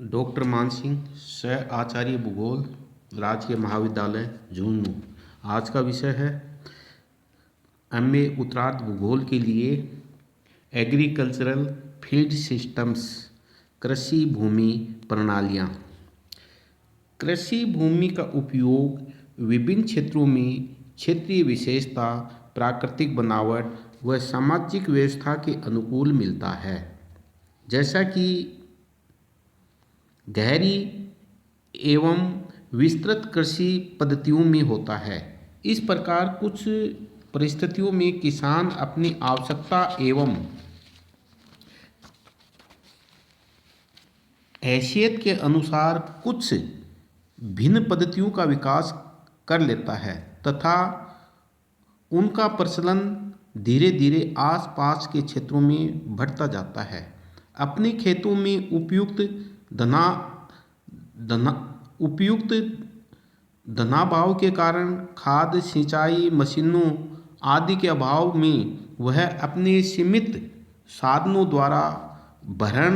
Doctor मान सिंह, सह आचार्य भूगोल, राजकीय महाविद्यालय झुंझुनू। आज का विषय है एमए उत्तरार्ध भूगोल के लिए एग्रीकल्चरल फील्ड सिस्टम्स, कृषि भूमि प्रणालियाँ। कृषि भूमि का उपयोग विभिन्न क्षेत्रों में क्षेत्रीय विशेषता, प्राकृतिक बनावट व सामाजिक व्यवस्था के अनुकूल मिलता है। जैसा कि गहरी एवं विस्तृत कृषि पद्धतियों में होता है, इस प्रकार कुछ परिस्थितियों में किसान अपनी आवश्यकता एवं हैसियत के अनुसार कुछ भिन्न पद्धतियों का विकास कर लेता है तथा उनका प्रचलन धीरे धीरे आसपास के क्षेत्रों में बढ़ता जाता है। अपने खेतों में उपयुक्त धनाभाव के कारण खाद, सिंचाई मशीनों आदि के अभाव में वह अपने सीमित साधनों द्वारा भरण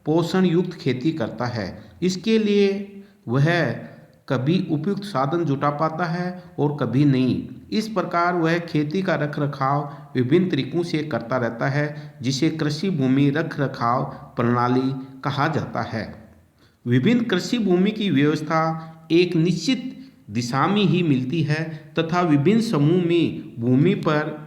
पोषण युक्त खेती करता है। इसके लिए वह कभी उपयुक्त साधन जुटा पाता है और कभी नहीं। इस प्रकार वह खेती का रखरखाव विभिन्न तरीकों से करता रहता है, जिसे कृषि भूमि रखरखाव प्रणाली कहा जाता है। विभिन्न कृषि भूमि की व्यवस्था एक निश्चित दिशा में ही मिलती है तथा विभिन्न समूह में भूमि पर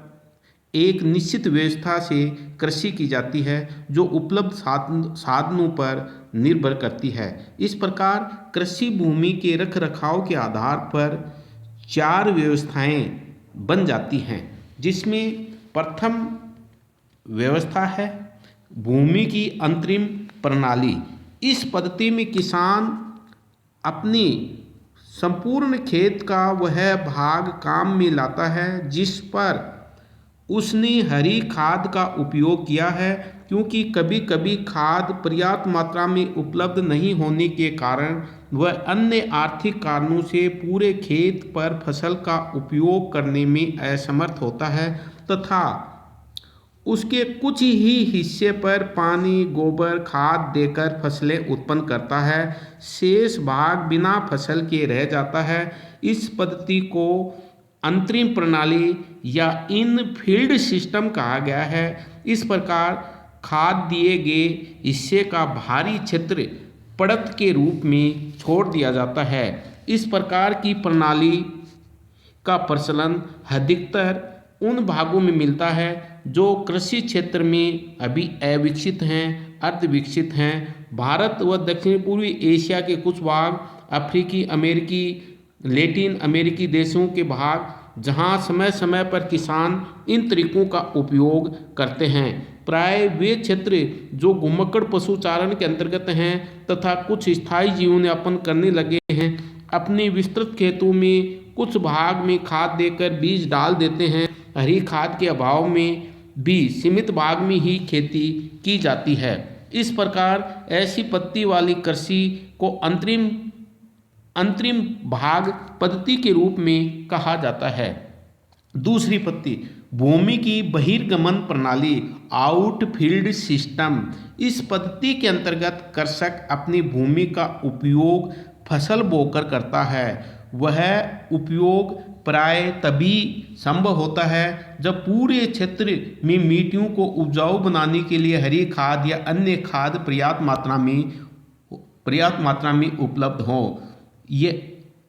एक निश्चित व्यवस्था से कृषि की जाती है, जो उपलब्ध साधनों पर निर्भर करती है। इस प्रकार कृषि भूमि के रखरखाव के आधार पर 4 व्यवस्थाएं बन जाती हैं, जिसमें प्रथम व्यवस्था है भूमि की अंतरिम प्रणाली। इस पद्धति में किसान अपनी संपूर्ण खेत का वह भाग काम में लाता है जिस पर उसने हरी खाद का उपयोग किया है, क्योंकि कभी कभी खाद पर्याप्त मात्रा में उपलब्ध नहीं होने के कारण वह अन्य आर्थिक कारणों से पूरे खेत पर फसल का उपयोग करने में असमर्थ होता है तथा उसके कुछ ही हिस्से पर पानी, गोबर खाद देकर फसलें उत्पन्न करता है। शेष भाग बिना फसल के रह जाता है। इस पद्धति को अंतरिम प्रणाली या इनफील्ड सिस्टम कहा गया है। इस प्रकार खाद दिए गए हिस्से का भारी क्षेत्र पड़त के रूप में छोड़ दिया जाता है। इस प्रकार की प्रणाली का प्रचलन अधिकतर उन भागों में मिलता है जो कृषि क्षेत्र में अभी अविकसित हैं, अर्धविकसित हैं। भारत व दक्षिण पूर्वी एशिया के कुछ भाग, अफ्रीकी, अमेरिकी, लैटिन अमेरिकी देशों के भाग, जहां समय समय पर किसान इन तरीकों का उपयोग करते हैं। प्राय वे क्षेत्र जो घुमक्कड़ पशुचारण के अंतर्गत हैं तथा कुछ स्थायी जीवन यापन करने लगे हैं, अपने विस्तृत खेतों में कुछ भाग में खाद देकर बीज डाल देते हैं। हरी खाद के अभाव में भी सीमित भाग में ही खेती की जाती है। इस प्रकार ऐसी पद्धति वाली कृषि को अंतरिम भाग पद्धति के रूप में कहा जाता है। दूसरी पद्धति भूमि की बहिर्गमन प्रणाली, आउटफील्ड सिस्टम। इस पद्धति के अंतर्गत कृषक अपनी भूमि का उपयोग फसल बोकर करता है। वह उपयोग प्राय तभी संभव होता है जब पूरे क्षेत्र में मिट्टियों को उपजाऊ बनाने के लिए हरी खाद या अन्य खाद पर्याप्त मात्रा में उपलब्ध हो।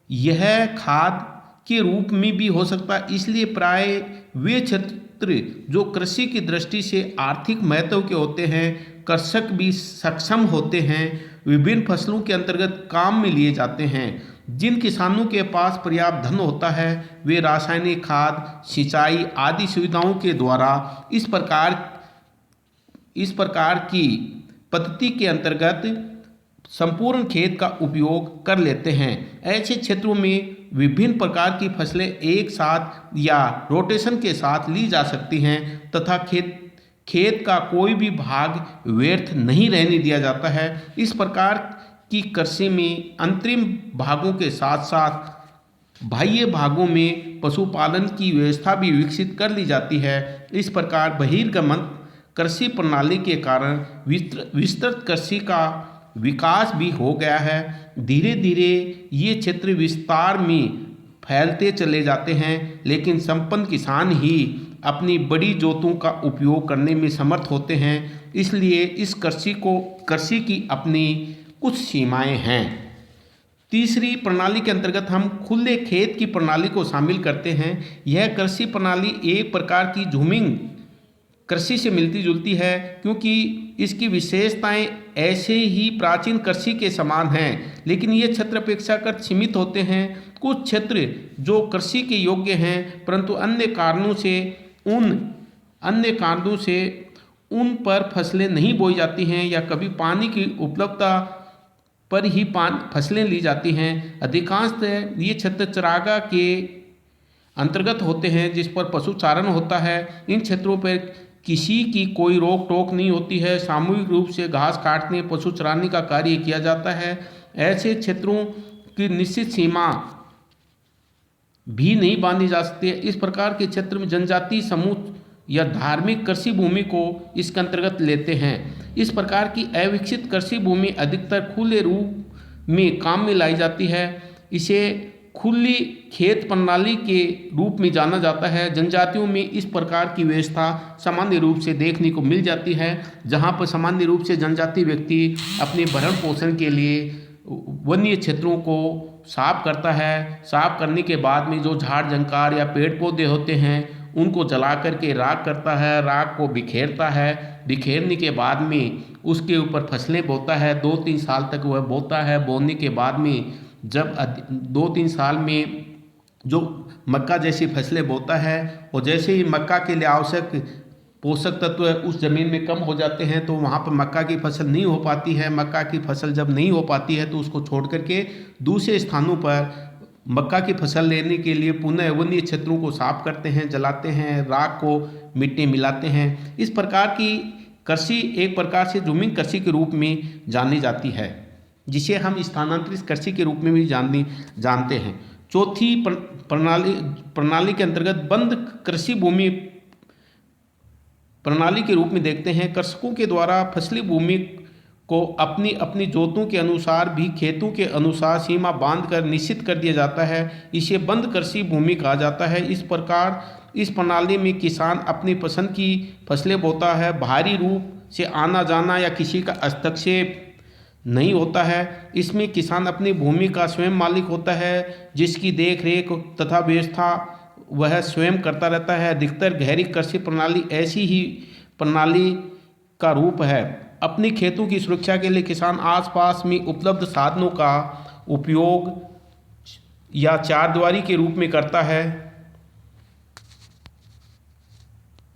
यह खाद के रूप में भी हो सकता है। इसलिए प्राय वे क्षेत्र जो कृषि की दृष्टि से आर्थिक महत्व के होते हैं, कृषक भी सक्षम होते हैं, विभिन्न फसलों के अंतर्गत काम में लिए जाते हैं। जिन किसानों के पास पर्याप्त धन होता है, वे रासायनिक खाद, सिंचाई आदि सुविधाओं के द्वारा इस प्रकार की पद्धति के अंतर्गत संपूर्ण खेत का उपयोग कर लेते हैं। ऐसे क्षेत्रों में विभिन्न प्रकार की फसलें एक साथ या रोटेशन के साथ ली जा सकती हैं तथा खेत का कोई भी भाग व्यर्थ नहीं रहने दिया जाता है। इस प्रकार की कृषि में अंतरिम भागों के साथ साथ बाह्य भागों में पशुपालन की व्यवस्था भी विकसित कर ली जाती है। इस प्रकार बहिर्गमन कृषि प्रणाली के कारण विस्तृत कृषि का विकास भी हो गया है। धीरे धीरे ये क्षेत्र विस्तार में फैलते चले जाते हैं, लेकिन संपन्न किसान ही अपनी बड़ी जोतों का उपयोग करने में समर्थ होते हैं। इसलिए इस कृषि की अपनी कुछ सीमाएं हैं। तीसरी प्रणाली के अंतर्गत हम खुले खेत की प्रणाली को शामिल करते हैं। यह कृषि प्रणाली एक प्रकार की झूमिंग कृषि से मिलती जुलती है, क्योंकि इसकी विशेषताएं ऐसे ही प्राचीन कृषि के समान हैं, लेकिन ये क्षेत्र अपेक्षाकृत सीमित होते हैं। कुछ क्षेत्र जो कृषि के योग्य हैं, परंतु अन्य कारणों से उन पर फसलें नहीं बोई जाती हैं, या कभी पानी की उपलब्धता पर ही फसलें ली जाती हैं। अधिकांशतः ये क्षेत्र चरागाह के अंतर्गत होते हैं, जिस पर पशुचारण होता है। इन क्षेत्रों पर किसी की कोई रोक टोक नहीं होती है। सामूहिक रूप से घास काटने, पशु चराने का कार्य किया जाता है। ऐसे क्षेत्रों की निश्चित सीमा भी नहीं बांधी जा सकती है। इस प्रकार के क्षेत्र में जनजातीय समूह या धार्मिक कृषि भूमि को इसके अंतर्गत लेते हैं। इस प्रकार की अविकसित कृषि भूमि अधिकतर खुले रूप में काम में लाई जाती है। इसे खुली खेत प्रणाली के रूप में जाना जाता है। जनजातियों में इस प्रकार की व्यवस्था सामान्य रूप से देखने को मिल जाती है, जहां पर सामान्य रूप से जनजाति व्यक्ति अपने भरण पोषण के लिए वन्य क्षेत्रों को साफ करता है। साफ करने के बाद में जो झाड़ झंकार या पेड़ पौधे होते हैं उनको जला करके राख करता है। राख को बिखेरता है। बिखेरने के बाद में उसके ऊपर फसलें बोता है। 2-3 साल तक वह बोता है। बोने के बाद में जब 2-3 साल में जो मक्का जैसी फसलें बोता है, और जैसे ही मक्का के लिए आवश्यक पोषक तत्व उस ज़मीन में कम हो जाते हैं, तो वहाँ पर मक्का की फसल नहीं हो पाती है। मक्का की फसल जब नहीं हो पाती है तो उसको छोड़ करके दूसरे स्थानों पर मक्का की फसल लेने के लिए पुनः वन्य क्षेत्रों को साफ करते हैं, जलाते हैं, राख को मिट्टी मिलाते हैं। इस प्रकार की कृषि एक प्रकार से झूमिंग कृषि के रूप में जानी जाती है, जिसे हम स्थानांतरित कृषि के रूप में भी जानते हैं। चौथी प्रणाली के अंतर्गत बंद कृषि भूमि प्रणाली के रूप में देखते हैं। कृषकों के द्वारा फसली भूमि को अपनी अपनी जोतों के अनुसार भी खेतों के अनुसार सीमा बांध कर निश्चित कर दिया जाता है। इसे बंद कृषि भूमि कहा जाता है। इस प्रकार इस प्रणाली में किसान अपनी पसंद की फसलें बोता है। बाहरी रूप से आना जाना या किसी का हस्तक्षेप नहीं होता है। इसमें किसान अपनी भूमि का स्वयं मालिक होता है, जिसकी देख रेख तथा व्यवस्था वह स्वयं करता रहता है। अधिकतर गहरी कृषि प्रणाली ऐसी ही प्रणाली का रूप है। अपने खेतों की सुरक्षा के लिए किसान आसपास में उपलब्ध साधनों का उपयोग या चारदीवारी के रूप में करता है।